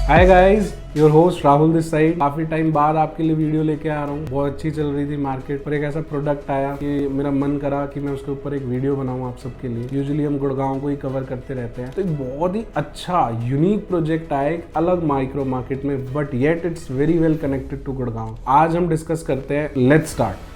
Hi guys, your host Rahul this side. काफी time बाद आपके लिए वीडियो लेके आ रहा हूँ। बहुत अच्छी चल रही थी मार्केट पर, एक ऐसा प्रोडक्ट आया कि मेरा मन करा कि मैं उसके ऊपर एक वीडियो बनाऊँ आप सबके लिए। यूजुअली हम गुड़गांव को ही कवर करते रहते हैं, तो एक बहुत ही अच्छा यूनिक प्रोजेक्ट आया एक अलग माइक्रो मार्केट में, but yet it's very well connected to Gurgaon. आज हम डिस्कस करते हैं, लेट्स स्टार्ट।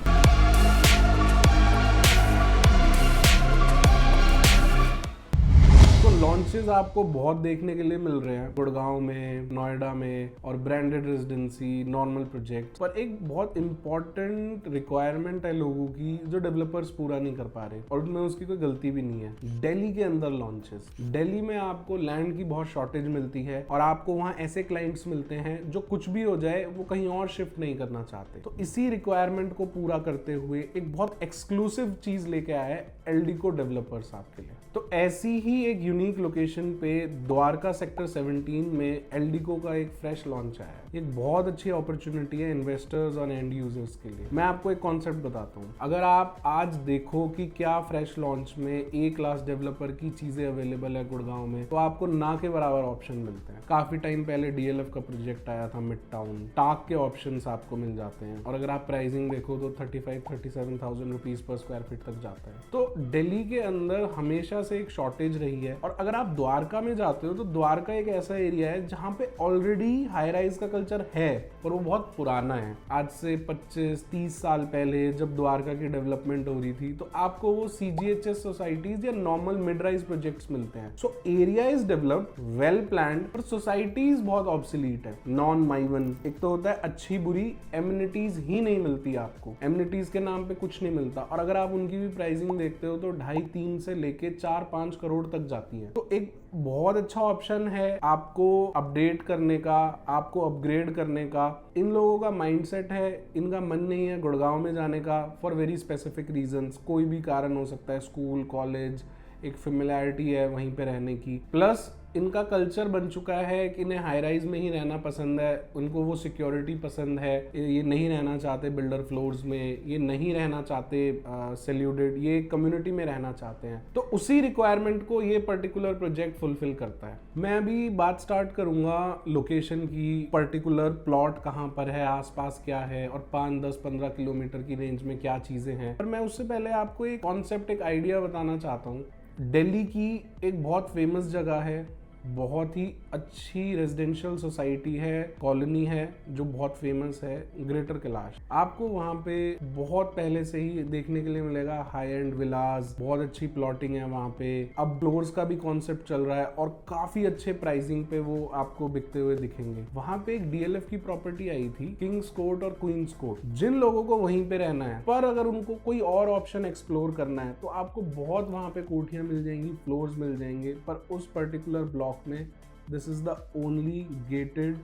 लॉन्चेस आपको बहुत देखने के लिए मिल रहे हैं गुड़गांव में, नोएडा में, और ब्रांडेड रेजिडेंसी, नॉर्मल प्रोजेक्ट। पर एक बहुत इंपॉर्टेंट रिक्वायरमेंट है लोगों की जो डेवलपर्स पूरा नहीं कर पा रहे, और उनमें उसकी कोई गलती भी नहीं है। दिल्ली के अंदर लॉन्चेस, दिल्ली में आपको लैंड की बहुत शॉर्टेज मिलती है, और आपको वहां ऐसे क्लाइंट्स मिलते हैं जो कुछ भी हो जाए वो कहीं और शिफ्ट नहीं करना चाहते। तो इसी रिक्वायरमेंट को पूरा करते हुए एक बहुत एक्सक्लूसिव चीज लेके आया है एल्डिको डेवलपर्स आपके लिए। तो ऐसी ही एक यूनिक लोकेशन पे द्वारका सेक्टर 17 में एल्डिको का एक फ्रेश लॉन्च आया है। एक बहुत अच्छी अपॉर्चुनिटी है इन्वेस्टर्स और एंड यूजर्स के लिए। मैं आपको एक कॉन्सेप्ट बताता हूँ। अगर आप आज देखो कि क्या फ्रेश लॉन्च में ए क्लास डेवलपर की चीजें अवेलेबल है गुड़गांव में, तो आपको ना के बराबर ऑप्शन मिलते हैं। काफी टाइम पहले डीएलएफ का प्रोजेक्ट आया था मिड टाउन, टाक के ऑप्शन आपको मिल जाते हैं, और अगर आप प्राइसिंग देखो तो 35-37,000 रुपीज पर स्क्वायर फीट तक जाता है। तो दिल्ली के अंदर हमेशा से एक शॉर्टेज रही है। और अगर आप द्वारका में जाते हो तो द्वारका एक ऐसा एरिया है जहां पे ऑलरेडी हाई राइज का कल्चर है, पर वो बहुत पुराना है। आज से 25-30 साल पहले जब द्वारका की डेवलपमेंट हो रही थी तो आपको वो सीजीएचएस सोसाइटीज या नॉर्मल मिड राइज प्रोजेक्ट्स मिलते हैं। So area is developed, well planned, पर सोसाइटीज बहुत ऑब्सोलीट है, नॉन माइवन। एक तो होता है अच्छी बुरी, एमिनिटीज ही नहीं मिलती आपको, एमिनिटीज के नाम पे कुछ नहीं मिलता। और अगर आप उनकी भी प्राइसिंग देखते हो तो 2.5-3 से लेके 4-5 करोड़ तक जाती है। तो एक बहुत अच्छा ऑप्शन है आपको अपडेट करने का, आपको अपग्रेड करने का। इन लोगों का माइंडसेट है, इनका मन नहीं है गुड़गांव में जाने का फॉर वेरी स्पेसिफिक रीजंस। कोई भी कारण हो सकता है, स्कूल, कॉलेज, एक फेमिलियरिटी है वहीं पे रहने की, प्लस इनका कल्चर बन चुका है कि इन्हें हाई राइज में ही रहना पसंद है, उनको वो सिक्योरिटी पसंद है। ये नहीं रहना चाहते बिल्डर फ्लोर्स में, ये नहीं रहना चाहते सेल्यूटेड, ये कम्युनिटी में रहना चाहते हैं। तो उसी रिक्वायरमेंट को ये पर्टिकुलर प्रोजेक्ट फुलफिल करता है। मैं अभी बात स्टार्ट करूंगा लोकेशन की, पर्टिकुलर प्लॉट कहाँ पर है, आसपास क्या है, और 5-10-15 किलोमीटर की रेंज में क्या चीजें हैं। पर मैं उससे पहले आपको एक कॉन्सेप्ट, एक आइडिया बताना चाहता हूँ। दिल्ली की एक बहुत फेमस जगह है, बहुत ही अच्छी रेजिडेंशियल सोसाइटी है, कॉलोनी है जो बहुत फेमस है, ग्रेटर कैलाश। आपको वहाँ पे बहुत पहले से ही देखने के लिए मिलेगा हाई एंड विलास, बहुत अच्छी प्लॉटिंग है वहाँ पे। अब फ्लोर्स का भी कॉन्सेप्ट चल रहा है और काफी अच्छे प्राइसिंग पे वो आपको बिकते हुए दिखेंगे। वहाँ पे एक डीएलएफ की प्रॉपर्टी आई थी, किंग्स कोर्ट और क्वींस कोर्ट। जिन लोगों को वहीं पे रहना है, पर अगर उनको कोई और ऑप्शन एक्सप्लोर करना है तो आपको बहुत वहाँ पे कोठियां मिल जाएंगी, फ्लोर्स मिल जाएंगे। पर उस पर्टिकुलर ब्लॉक में this is the only gated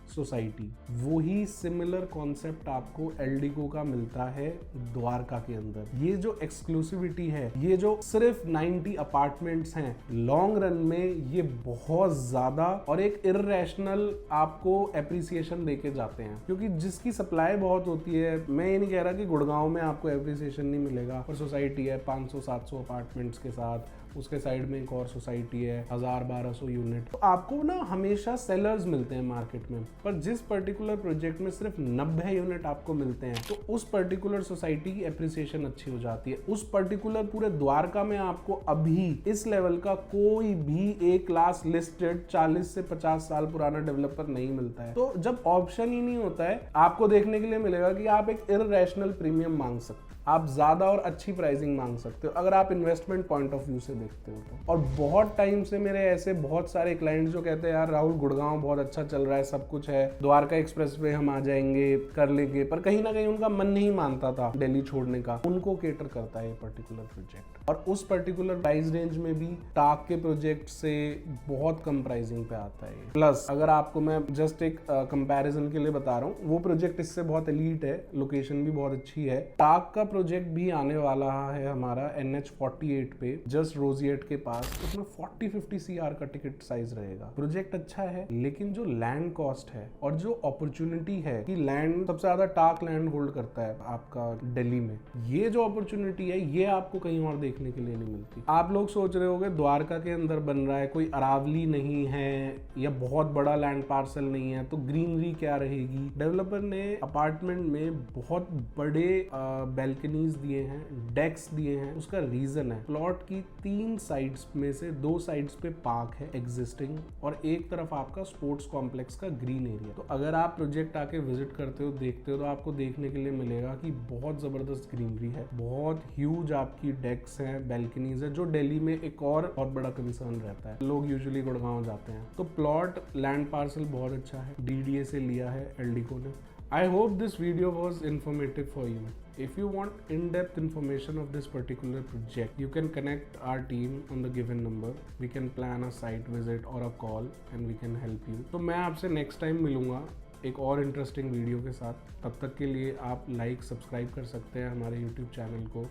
society. वही सिमिलर कॉन्सेप्ट आपको एल्डिको का मिलता है द्वारका के अंदर। ये जो एक्सक्लूसिविटी है, ये जो सिर्फ 90 अपार्टमेंट्स हैं, लॉन्ग रन में ये बहुत ज्यादा और एक इर्रेशनल आपको एप्रिसिएशन देके जाते हैं। क्योंकि जिसकी सप्लाई बहुत होती है, मैं ये नहीं कह रहा कि गुड़गांव में आपको एप्रिसिएशन नहीं मिलेगा, पर सोसाइटी है 500-700 अपार्टमेंट्स के साथ, उसके साइड में एक और सोसाइटी है 1000-1200 यूनिट, तो आपको ना हमेशा सेलर्स मिलते हैं मार्केट में। पर जिस पर्टिकुलर प्रोजेक्ट में सिर्फ 90 यूनिट आपको मिलते हैं, तो उस पर्टिकुलर सोसाइटी की एप्रिसिएशन अच्छी हो जाती है। उस पर्टिकुलर पूरे द्वारका में आपको अभी इस लेवल का कोई भी ए क्लास लिस्टेड 40 से 50 साल पुराना डेवलपर नहीं मिलता है। तो जब ऑप्शन ही नहीं होता है, आपको देखने के लिए मिलेगा कि आप एक इररेशनल प्रीमियम मांग सकते, आप ज्यादा और अच्छी प्राइसिंग मांग सकते हो अगर आप इन्वेस्टमेंट पॉइंट ऑफ व्यू से देखते हो तो। और बहुत टाइम से मेरे ऐसे बहुत सारे क्लाइंट्स जो कहते हैं यार राहुल गुड़गांव बहुत अच्छा चल रहा है, सब कुछ है, द्वारका एक्सप्रेस वे हम आ जाएंगे, कर लेंगे, पर कहीं ना कहीं उनका मन नहीं मानता था दिल्ली छोड़ने का। उनको केटर करता है ये पर्टिकुलर प्रोजेक्ट, और उस पर्टिकुलर प्राइस रेंज में भी टाक के प्रोजेक्ट से बहुत कम प्राइसिंग पे आता है। प्लस अगर आपको मैं जस्ट एक कंपैरिजन के लिए बता रहा हूँ, वो प्रोजेक्ट इससे बहुत एलीट है, लोकेशन भी बहुत अच्छी है। टाक का प्रोजेक्ट भी आने वाला है हमारा NH48 पे, जस्ट रोजिएट के पास। उसमें 40-50 CR का टिकट साइज रहेगा। प्रोजेक्ट अच्छा है, लेकिन जो लैंड कॉस्ट है और जो अपॉर्चुनिटी है कि लैंड सबसे ज्यादा टाक लैंड होल्ड करता है आपका दिल्ली में, ये जो अपॉर्चुनिटी है ये आपको कहीं और देखने के लिए नहीं मिलती। आप लोग सोच रहे होगे द्वारका के अंदर बन रहा है, कोई अरावली नहीं है या बहुत बड़ा लैंड पार्सल नहीं है, तो ग्रीनरी क्या रहेगी। डेवलपर ने अपार्टमेंट में बहुत बड़े बैल्कनीज दिए हैं, डेक्स दिए हैं। उसका रीजन है प्लॉट की 3 साइड्स में से 2 साइड्स पे पार्क है एग्जिस्टिंग, और एक तरफ आपका स्पोर्ट्स कॉम्प्लेक्स का ग्रीन एरिया। तो अगर आप प्रोजेक्ट आके विजिट करते हो, देखते हो, तो आपको देखने के लिए मिलेगा कि बहुत जबरदस्त ग्रीनरी है, बहुत ह्यूज आपकी डेक्स हैं, बैल्कनीज है, जो दिल्ली में एक और बहुत बड़ा कंसर्न रहता है। लोग यूजुअली गुड़गांव जाते हैं। तो प्लॉट लैंड पार्सल बहुत अच्छा है, DDA से लिया है एल्डिको ने। I hope this video was informative for you. If you want in-depth information of this particular project, you can connect our team on the given number. We can plan a site visit or a call and we can help you. तो मैं आपसे next time मिलूंगा एक और interesting video के साथ। तब तक के लिए आप लाइक सब्सक्राइब कर सकते हैं हमारे YouTube चैनल को।